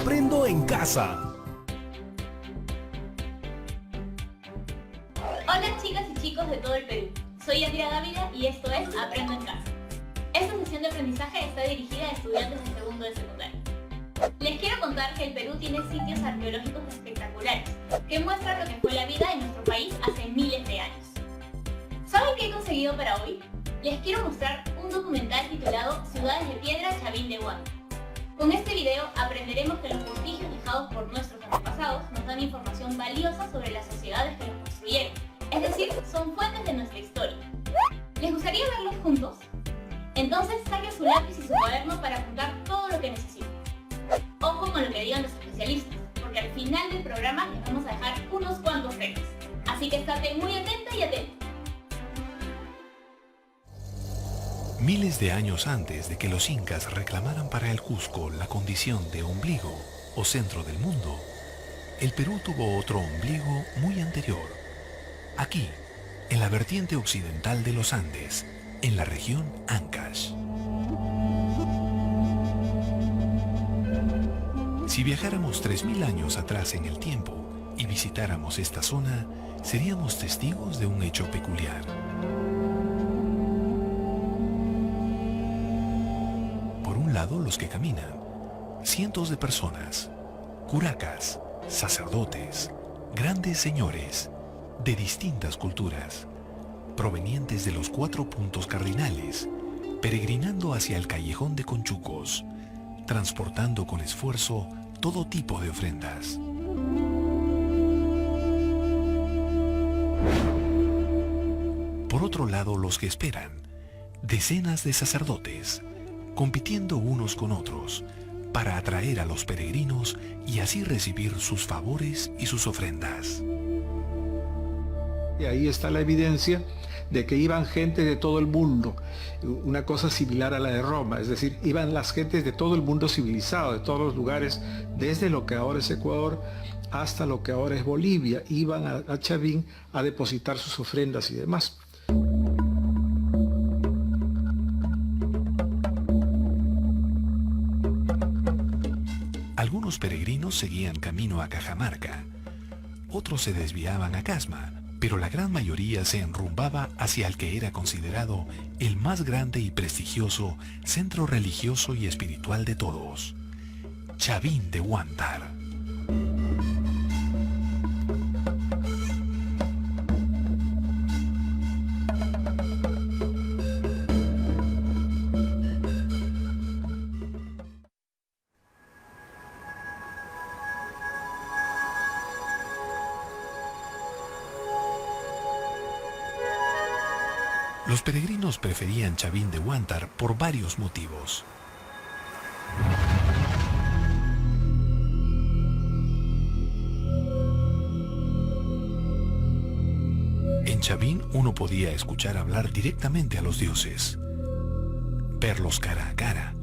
aprendo en casa. Hola chicas y chicos de todo el Perú, soy Andrea Dávila y esto es Aprendo en Casa. Esta sesión de aprendizaje está dirigida a estudiantes de segundo de secundaria. Les quiero contar que el Perú tiene sitios arqueológicos espectaculares que muestran lo que fue la vida en nuestro país hace miles de años. ¿Saben qué he conseguido para hoy? Les quiero mostrar un documental titulado Ciudades de Piedra, Chavín de Huántar. Con este video aprenderemos que los vestigios dejados por nuestros antepasados nos dan información valiosa sobre las sociedades que los construyeron. Es decir, son fuentes de nuestra historia. ¿Les gustaría verlos juntos? Entonces saquen su lápiz y su cuaderno para apuntar todo lo que necesiten. Ojo con lo que digan los especialistas, porque al final del programa les vamos a dejar unos cuantos retos. Así que estate muy atenta y atento. Miles de años antes de que los incas reclamaran para el Cusco la condición de ombligo o centro del mundo, el Perú tuvo otro ombligo muy anterior. Aquí, en la vertiente occidental de los Andes, en la región Ancash. Si viajáramos 3000 años atrás en el tiempo y visitáramos esta zona, seríamos testigos de un hecho peculiar. Por un lado, los que caminan, cientos de personas, curacas, sacerdotes, grandes señores, de distintas culturas, provenientes de los 4 puntos cardinales, peregrinando hacia el callejón de Conchucos, transportando con esfuerzo todo tipo de ofrendas. Por otro lado, los que esperan, decenas de sacerdotes, compitiendo unos con otros, para atraer a los peregrinos y así recibir sus favores y sus ofrendas. Y ahí está la evidencia de que iban gente de todo el mundo, una cosa similar a la de Roma, es decir, iban las gentes de todo el mundo civilizado, de todos los lugares, desde lo que ahora es Ecuador hasta lo que ahora es Bolivia, iban a Chavín a depositar sus ofrendas y demás. Algunos peregrinos seguían camino a Cajamarca, otros se desviaban a Casma, pero la gran mayoría se enrumbaba hacia el que era considerado el más grande y prestigioso centro religioso y espiritual de todos, Chavín de Huántar. Los peregrinos preferían Chavín de Huántar por varios motivos. En Chavín uno podía escuchar hablar directamente a los dioses, verlos cara a cara,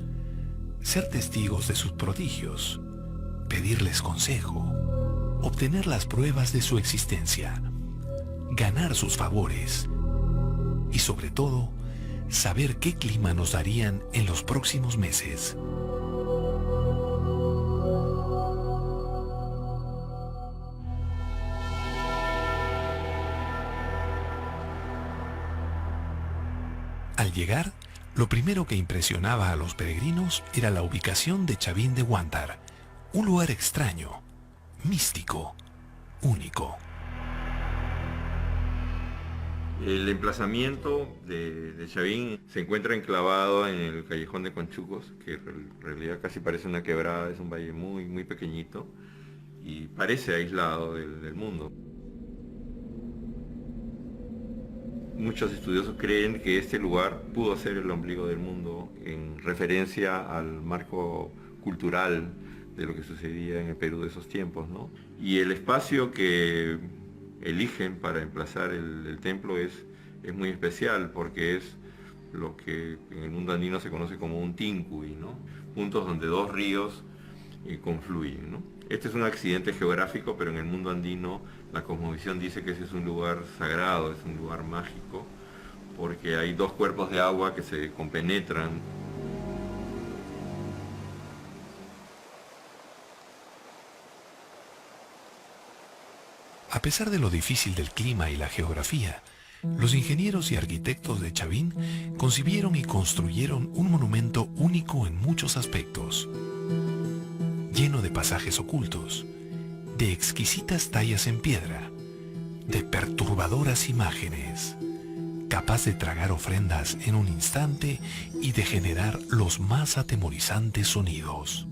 ser testigos de sus prodigios, pedirles consejo, obtener las pruebas de su existencia, ganar sus favores y sobre todo, saber qué clima nos darían en los próximos meses. Al llegar, lo primero que impresionaba a los peregrinos era la ubicación de Chavín de Huántar, un lugar extraño, místico, único. El emplazamiento de Chavín se encuentra enclavado en el callejón de Conchucos, que en realidad casi parece una quebrada, es un valle muy, muy pequeñito y parece aislado del mundo. Muchos estudiosos creen que este lugar pudo ser el ombligo del mundo en referencia al marco cultural de lo que sucedía en el Perú de esos tiempos, ¿no? Y el espacio que eligen para emplazar el templo es muy especial porque es lo que en el mundo andino se conoce como un tincuy, ¿no? Puntos donde dos ríos confluyen, ¿no? Este es un accidente geográfico, pero en el mundo andino la cosmovisión dice que ese es un lugar sagrado, es un lugar mágico, porque hay dos cuerpos de agua que se compenetran. A pesar de lo difícil del clima y la geografía, los ingenieros y arquitectos de Chavín concibieron y construyeron un monumento único en muchos aspectos, lleno de pasajes ocultos, de exquisitas tallas en piedra, de perturbadoras imágenes, capaz de tragar ofrendas en un instante y de generar los más atemorizantes sonidos.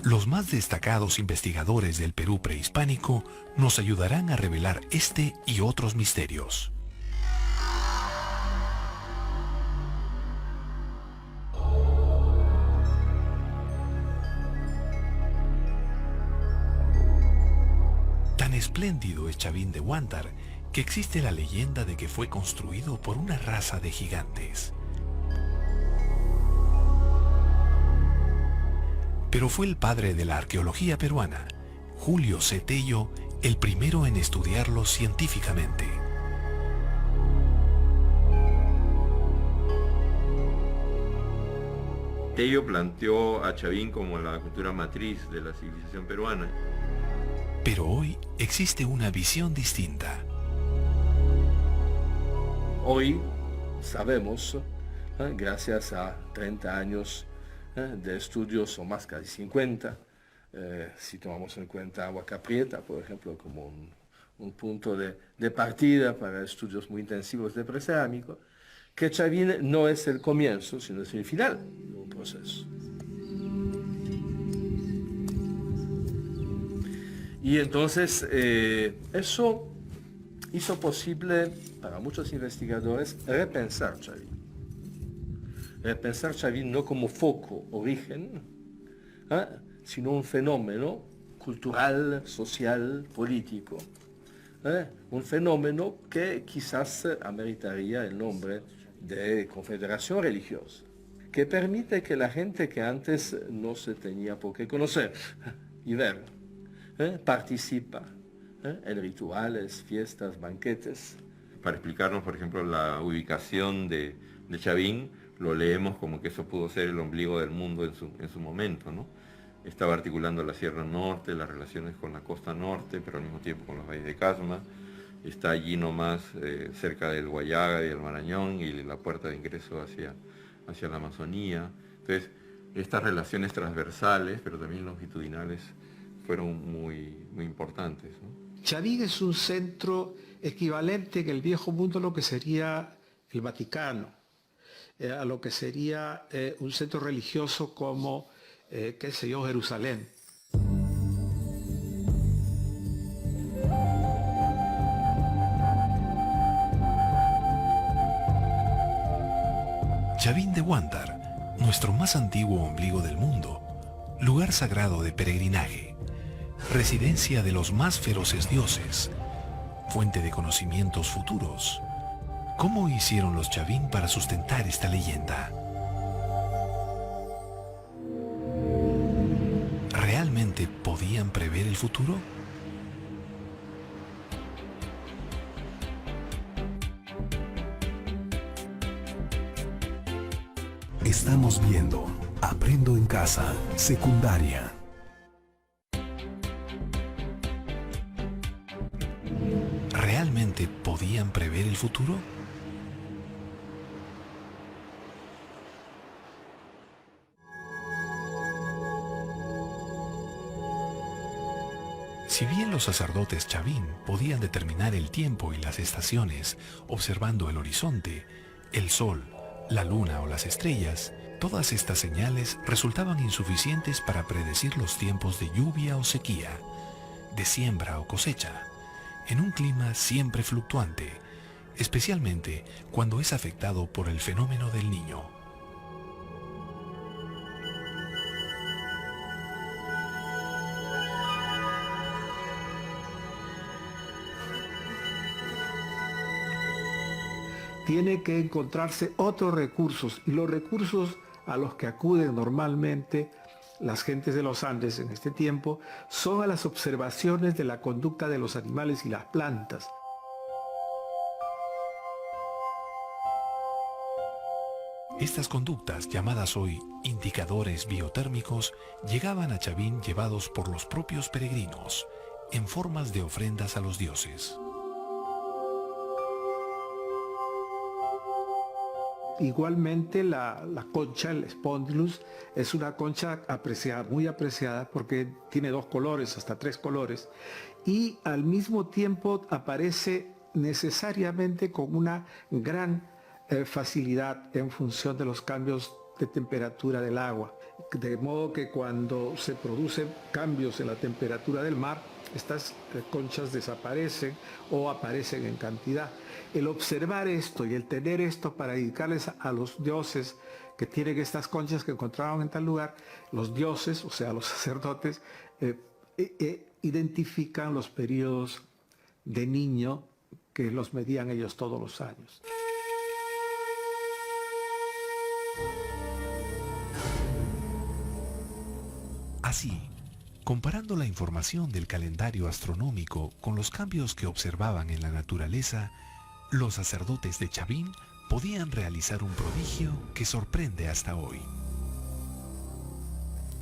Los más destacados investigadores del Perú prehispánico nos ayudarán a revelar este y otros misterios. Tan espléndido es Chavín de Huántar que existe la leyenda de que fue construido por una raza de gigantes. Pero fue el padre de la arqueología peruana, Julio C. Tello, el primero en estudiarlo científicamente. Tello planteó a Chavín como la cultura matriz de la civilización peruana. Pero hoy existe una visión distinta. Hoy sabemos, gracias a 30 años de estudios, o más, casi 50, si tomamos en cuenta Huaca Prieta, por ejemplo, como un punto de partida para estudios muy intensivos de precerámico, que Chavín no es el comienzo, sino es el final de un proceso. Y entonces eso hizo posible para muchos investigadores repensar Chavín. Repensar Chavín no como foco, origen, sino un fenómeno cultural, social, político. Un fenómeno que quizás ameritaría el nombre de confederación religiosa, que permite que la gente que antes no se tenía por qué conocer y ver, participa en rituales, fiestas, banquetes. Para explicarnos, por ejemplo, la ubicación de Chavín, lo leemos como que eso pudo ser el ombligo del mundo en su momento, ¿no? Estaba articulando la Sierra Norte, las relaciones con la costa norte, pero al mismo tiempo con los valles de Casma. Está allí nomás, cerca del Guayaga y el Marañón, y la puerta de ingreso hacia la Amazonía. Entonces, estas relaciones transversales, pero también longitudinales, fueron muy importantes, ¿no? Chavín es un centro equivalente en el viejo mundo a lo que sería el Vaticano, a lo que sería un centro religioso como, qué sé yo, Jerusalén. Chavín de Huántar, nuestro más antiguo ombligo del mundo, lugar sagrado de peregrinaje, residencia de los más feroces dioses, fuente de conocimientos futuros. ¿Cómo hicieron los Chavín para sustentar esta leyenda? ¿Realmente podían prever el futuro? Estamos viendo Aprendo en Casa, secundaria. ¿Realmente podían prever el futuro? Si bien los sacerdotes Chavín podían determinar el tiempo y las estaciones observando el horizonte, el sol, la luna o las estrellas, todas estas señales resultaban insuficientes para predecir los tiempos de lluvia o sequía, de siembra o cosecha, en un clima siempre fluctuante, especialmente cuando es afectado por el fenómeno del Niño. Tiene que encontrarse otros recursos, y los recursos a los que acuden normalmente las gentes de los Andes en este tiempo son a las observaciones de la conducta de los animales y las plantas. Estas conductas, llamadas hoy indicadores biotérmicos, llegaban a Chavín llevados por los propios peregrinos, en formas de ofrendas a los dioses. Igualmente la concha, el Spondylus, es una concha apreciada, muy apreciada, porque tiene 2 colores, hasta 3 colores, y al mismo tiempo aparece necesariamente con una gran facilidad en función de los cambios de temperatura del agua. De modo que cuando se producen cambios en la temperatura del mar, estas conchas desaparecen o aparecen en cantidad. El observar esto y el tener esto para dedicarles a los dioses que tienen estas conchas que encontraron en tal lugar, los dioses, o sea, los sacerdotes, identifican los periodos de niño que los medían ellos todos los años. Así, comparando la información del calendario astronómico con los cambios que observaban en la naturaleza, los sacerdotes de Chavín podían realizar un prodigio que sorprende hasta hoy.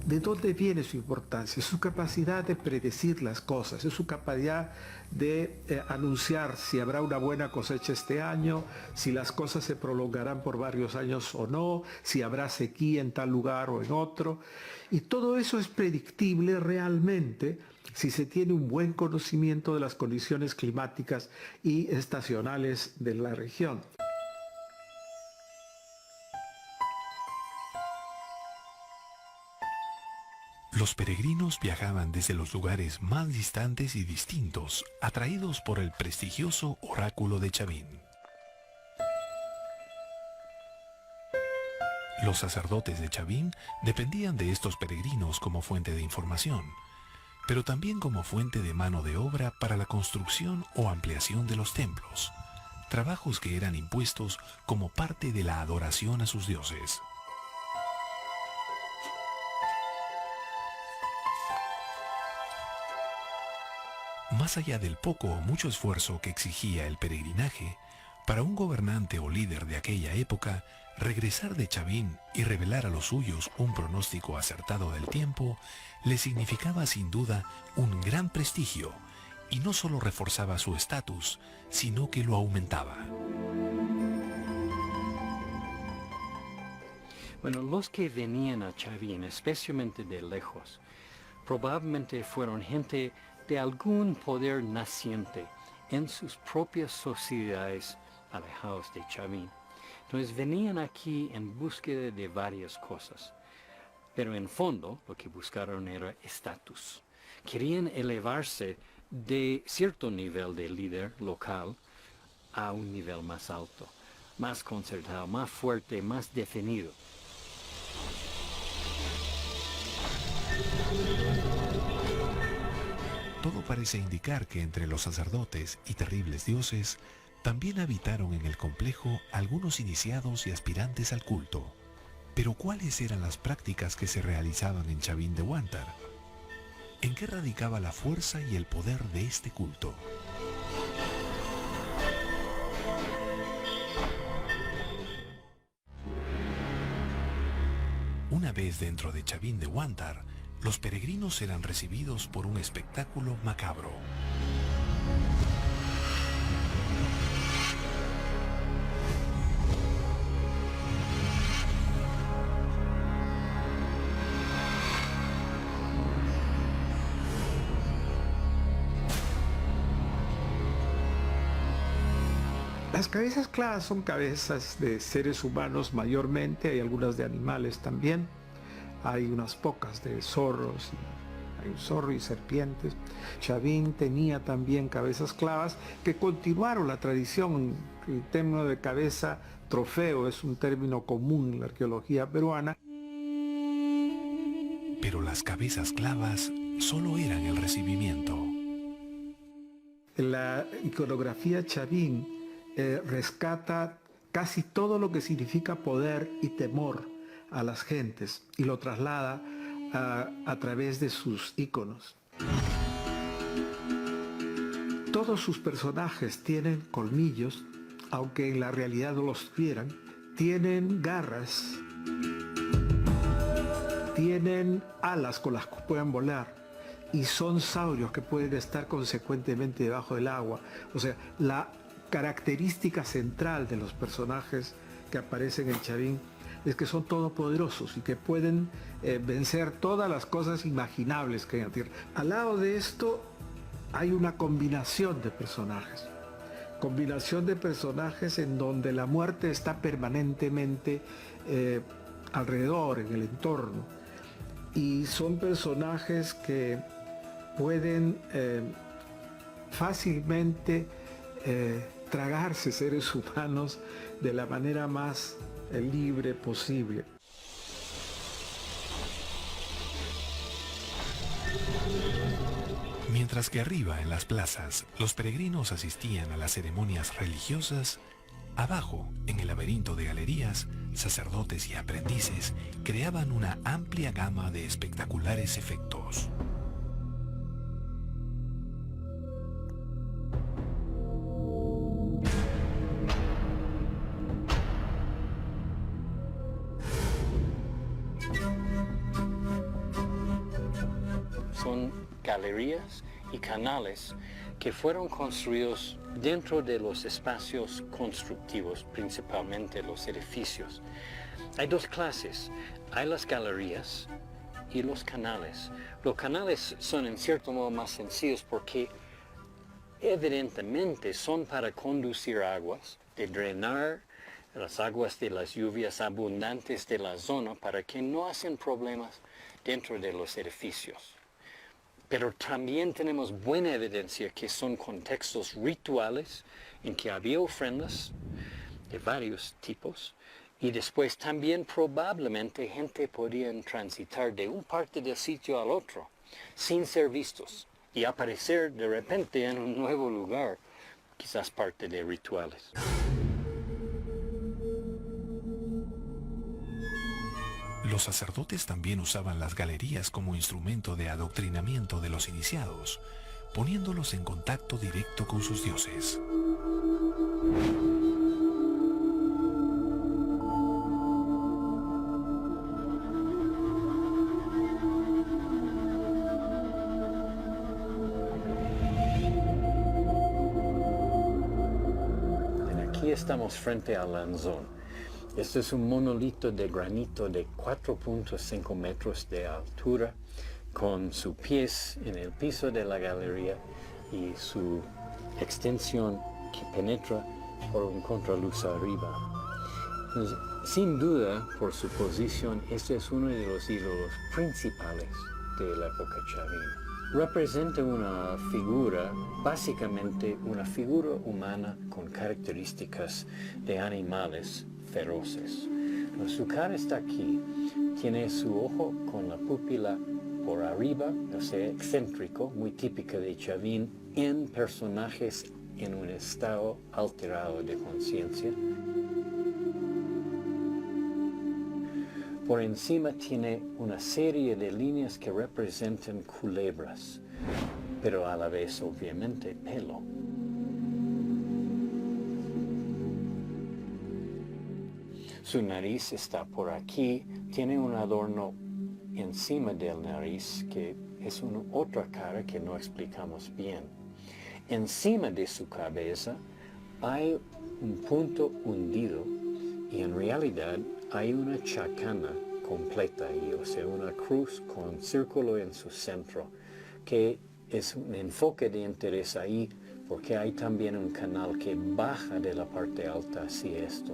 ¿De dónde viene su importancia? Su capacidad de predecir las cosas, es su capacidad de anunciar si habrá una buena cosecha este año, si las cosas se prolongarán por varios años o no, si habrá sequía en tal lugar o en otro. Y todo eso es predictible realmente si se tiene un buen conocimiento de las condiciones climáticas y estacionales de la región. Los peregrinos viajaban desde los lugares más distantes y distintos, atraídos por el prestigioso oráculo de Chavín. Los sacerdotes de Chavín dependían de estos peregrinos como fuente de información, pero también como fuente de mano de obra para la construcción o ampliación de los templos, trabajos que eran impuestos como parte de la adoración a sus dioses. Más allá del poco o mucho esfuerzo que exigía el peregrinaje, para un gobernante o líder de aquella época, regresar de Chavín y revelar a los suyos un pronóstico acertado del tiempo le significaba sin duda un gran prestigio y no solo reforzaba su estatus, sino que lo aumentaba. Bueno, los que venían a Chavín, especialmente de lejos, probablemente fueron gente de algún poder naciente en sus propias sociedades alejados de Chavín. Entonces venían aquí en búsqueda de varias cosas, pero en fondo lo que buscaron era estatus. Querían elevarse de cierto nivel de líder local a un nivel más alto, más concertado, más fuerte, más definido. Todo parece indicar que entre los sacerdotes y terribles dioses también habitaron en el complejo algunos iniciados y aspirantes al culto. Pero ¿cuáles eran las prácticas que se realizaban en Chavín de Huántar? ¿En qué radicaba la fuerza y el poder de este culto? Una vez dentro de Chavín de Huántar, los peregrinos eran recibidos por un espectáculo macabro. Las cabezas clavas son cabezas de seres humanos mayormente, hay algunas de animales también. Hay unas pocas de zorros, hay un zorro y serpientes. Chavín tenía también cabezas clavas que continuaron la tradición. El término de cabeza trofeo es un término común en la arqueología peruana. Pero las cabezas clavas solo eran el recibimiento. La iconografía Chavín rescata casi todo lo que significa poder y temor a las gentes y lo traslada a través de sus íconos. Todos sus personajes tienen colmillos, aunque en la realidad no los tuvieran, tienen garras, tienen alas con las que pueden volar y son saurios que pueden estar consecuentemente debajo del agua. O sea, la característica central de los personajes que aparecen en Chavín es que son todopoderosos y que pueden vencer todas las cosas imaginables que hay en la Tierra. Al lado de esto hay una combinación de personajes. Combinación de personajes en donde la muerte está permanentemente alrededor, en el entorno. Y son personajes que pueden fácilmente tragarse seres humanos de la manera más libre posible. Mientras que arriba en las plazas los peregrinos asistían a las ceremonias religiosas, abajo en el laberinto de galerías, sacerdotes y aprendices creaban una amplia gama de espectaculares efectos. Son galerías y canales que fueron construidos dentro de los espacios constructivos, principalmente los edificios. Hay dos clases, hay las galerías y los canales. Los canales son en cierto modo más sencillos porque evidentemente son para conducir aguas, de drenar las aguas de las lluvias abundantes de la zona para que no hacen problemas dentro de los edificios. Pero también tenemos buena evidencia que son contextos rituales en que había ofrendas de varios tipos y después también probablemente gente podía transitar de un parte del sitio al otro sin ser vistos y aparecer de repente en un nuevo lugar, quizás parte de rituales. Los sacerdotes también usaban las galerías como instrumento de adoctrinamiento de los iniciados, poniéndolos en contacto directo con sus dioses. Aquí estamos frente al Lanzón. Este es un monolito de granito de 4.5 metros de altura, con sus pies en el piso de la galería y su extensión que penetra por un contraluz arriba. Entonces, sin duda, por su posición, este es uno de los ídolos principales de la época chavina. Representa una figura, básicamente una figura humana con características de animales feroces. Su cara está aquí, tiene su ojo con la pupila por arriba, o sea, excéntrico, muy típica de Chavín en personajes en un estado alterado de conciencia. Por encima tiene una serie de líneas que representan culebras, pero a la vez, obviamente, pelo. Su nariz está por aquí, tiene un adorno encima del nariz que es otra cara que no explicamos bien. Encima de su cabeza hay un punto hundido y en realidad hay una chacana completa ahí, o sea, una cruz con un círculo en su centro, que es un enfoque de interés ahí porque hay también un canal que baja de la parte alta hacia esto.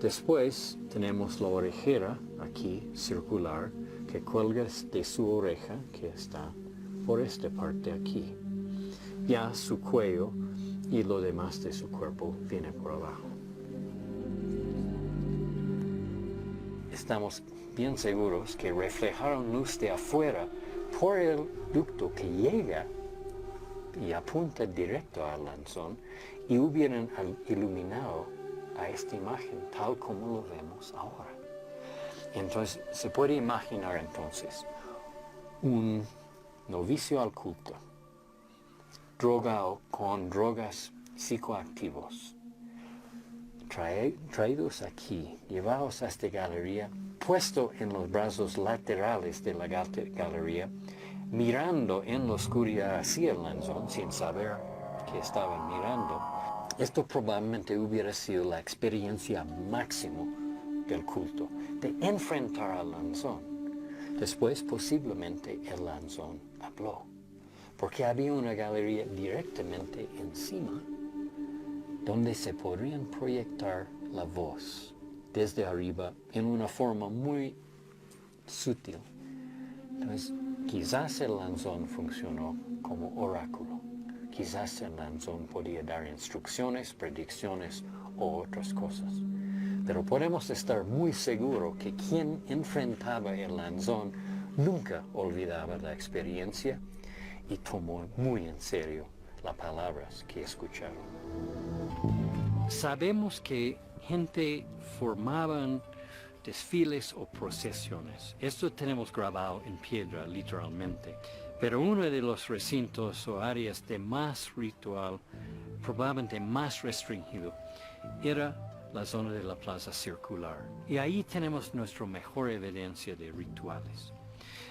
Después tenemos la orejera aquí, circular, que cuelga de su oreja, que está por esta parte aquí. Ya su cuello y lo demás de su cuerpo viene por abajo. Estamos bien seguros que reflejaron luz de afuera por el ducto que llega y apunta directo al lanzón y hubieran iluminado a esta imagen tal como lo vemos ahora. Entonces se puede imaginar entonces un novicio al culto drogado con drogas psicoactivos. Traídos aquí, llevados a esta galería, puesto en los brazos laterales de la galería, mirando en la oscuridad hacia el lanzón sin saber que estaban mirando. Esto probablemente hubiera sido la experiencia máxima del culto, de enfrentar al lanzón. Después, posiblemente, el lanzón habló, porque había una galería directamente encima, donde se podrían proyectar la voz desde arriba en una forma muy sutil. Entonces, quizás el lanzón funcionó como oráculo. Quizás el lanzón podía dar instrucciones, predicciones o otras cosas. Pero podemos estar muy seguros que quien enfrentaba el lanzón nunca olvidaba la experiencia y tomó muy en serio las palabras que escucharon. Sabemos que gente formaban desfiles o procesiones. Esto tenemos grabado en piedra, literalmente. Pero uno de los recintos o áreas de más ritual, probablemente más restringido, era la zona de la plaza circular. Y ahí tenemos nuestra mejor evidencia de rituales.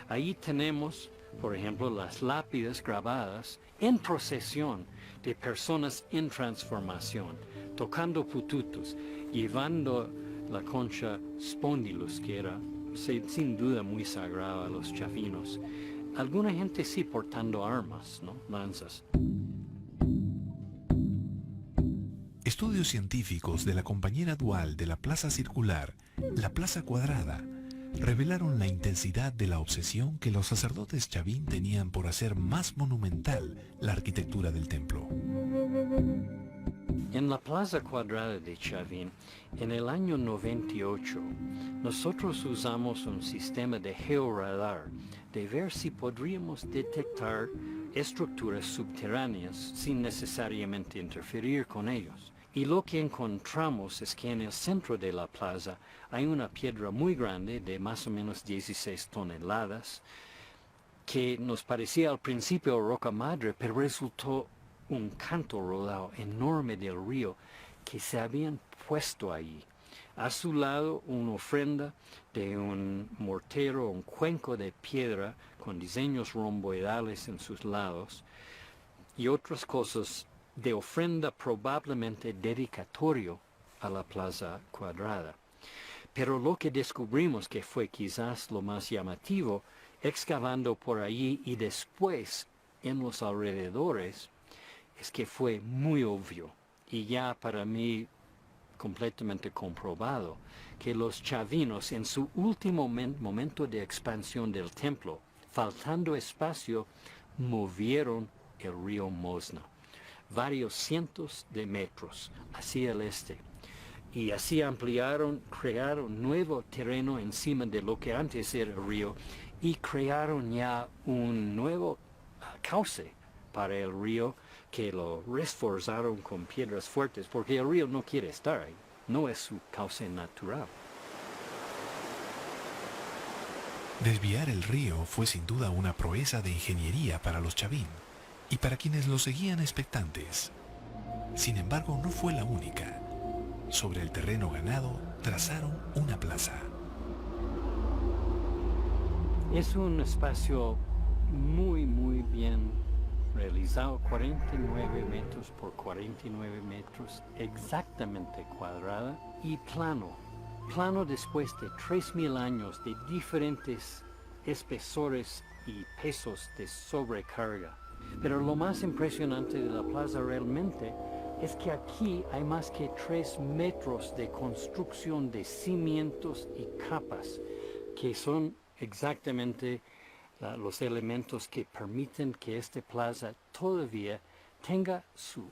Ahí tenemos, por ejemplo, las lápidas grabadas en procesión de personas en transformación, tocando pututos, llevando la concha spondylus, que era sin duda muy sagrada a los chavinos. Alguna gente sí portando armas, ¿no? Lanzas. Estudios científicos de la compañera dual de la plaza circular, la plaza cuadrada, revelaron la intensidad de la obsesión que los sacerdotes chavín tenían por hacer más monumental la arquitectura del templo. En la plaza cuadrada de Chavín, en el año 98, nosotros usamos un sistema de georradar de ver si podríamos detectar estructuras subterráneas sin necesariamente interferir con ellos. Y lo que encontramos es que en el centro de la plaza hay una piedra muy grande de más o menos 16 toneladas que nos parecía al principio roca madre, pero resultó un canto rodado enorme del río que se habían puesto allí. A su lado una ofrenda de un mortero, un cuenco de piedra con diseños romboidales en sus lados y otras cosas de ofrenda probablemente dedicatorio a la plaza cuadrada. Pero lo que descubrimos que fue quizás lo más llamativo, excavando por allí y después en los alrededores, es que fue muy obvio y ya para mí completamente comprobado que los chavinos en su último momento de expansión del templo, faltando espacio, movieron el río Mosna varios cientos de metros hacia el este y así ampliaron, crearon nuevo terreno encima de lo que antes era el río y crearon ya un nuevo cauce para el río que lo reforzaron con piedras fuertes porque el río no quiere estar ahí, no es su cauce natural. Desviar el río fue sin duda una proeza de ingeniería para los chavín y para quienes lo seguían expectantes. Sin embargo, no fue la única. Sobre el terreno ganado, trazaron una plaza. Es un espacio muy bien realizado, 49 metros por 49 metros, exactamente cuadrada y plano. Plano después de 3.000 años de diferentes espesores y pesos de sobrecarga. Pero lo más impresionante de la plaza realmente es que aquí hay más que 3 metros de construcción de cimientos y capas, que son exactamente los elementos que permiten que esta plaza todavía tenga su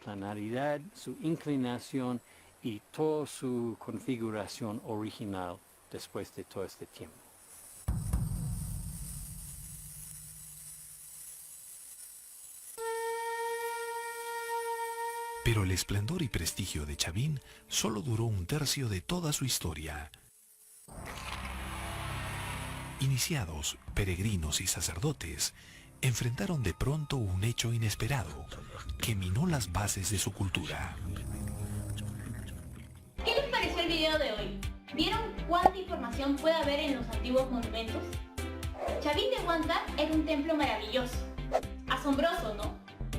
planaridad, su inclinación y toda su configuración original después de todo este tiempo. Pero el esplendor y prestigio de Chavín solo duró un tercio de toda su historia. Iniciados, peregrinos y sacerdotes enfrentaron de pronto un hecho inesperado que minó las bases de su cultura. ¿Qué les pareció el video de hoy? ¿Vieron cuánta información puede haber en los antiguos monumentos? Chavín de Huáncar era un templo maravilloso. Asombroso, ¿no?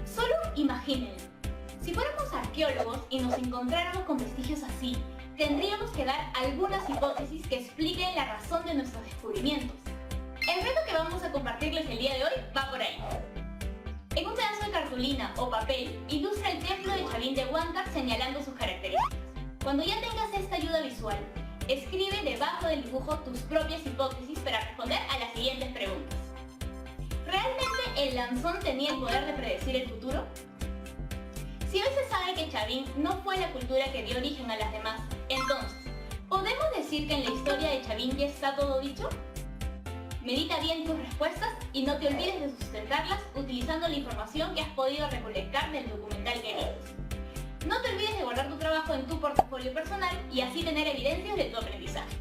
Solo imaginen. Si fuéramos arqueólogos y nos encontráramos con vestigios así, tendríamos que dar algunas hipótesis que expliquen la razón de nuestros descubrimientos. El reto que vamos a compartirles el día de hoy va por ahí. En un pedazo de cartulina o papel, ilustra el templo de Chavín de Huáncar señalando sus características. Cuando ya tengas esta ayuda visual, escribe debajo del dibujo tus propias hipótesis para responder a las siguientes preguntas. ¿Realmente el lanzón tenía el poder de predecir el futuro? Si hoy se sabe que Chavín no fue la cultura que dio origen a las demás, entonces, ¿podemos decir que en la historia de Chavín ya está todo dicho? Medita bien tus respuestas y no te olvides de sustentarlas utilizando la información que has podido recolectar del documental que viste. No te olvides de guardar tu trabajo en tu portafolio personal y así tener evidencias de tu aprendizaje.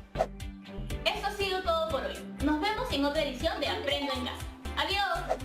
Esto ha sido todo por hoy. Nos vemos en otra edición de Aprendo en Casa. ¡Adiós!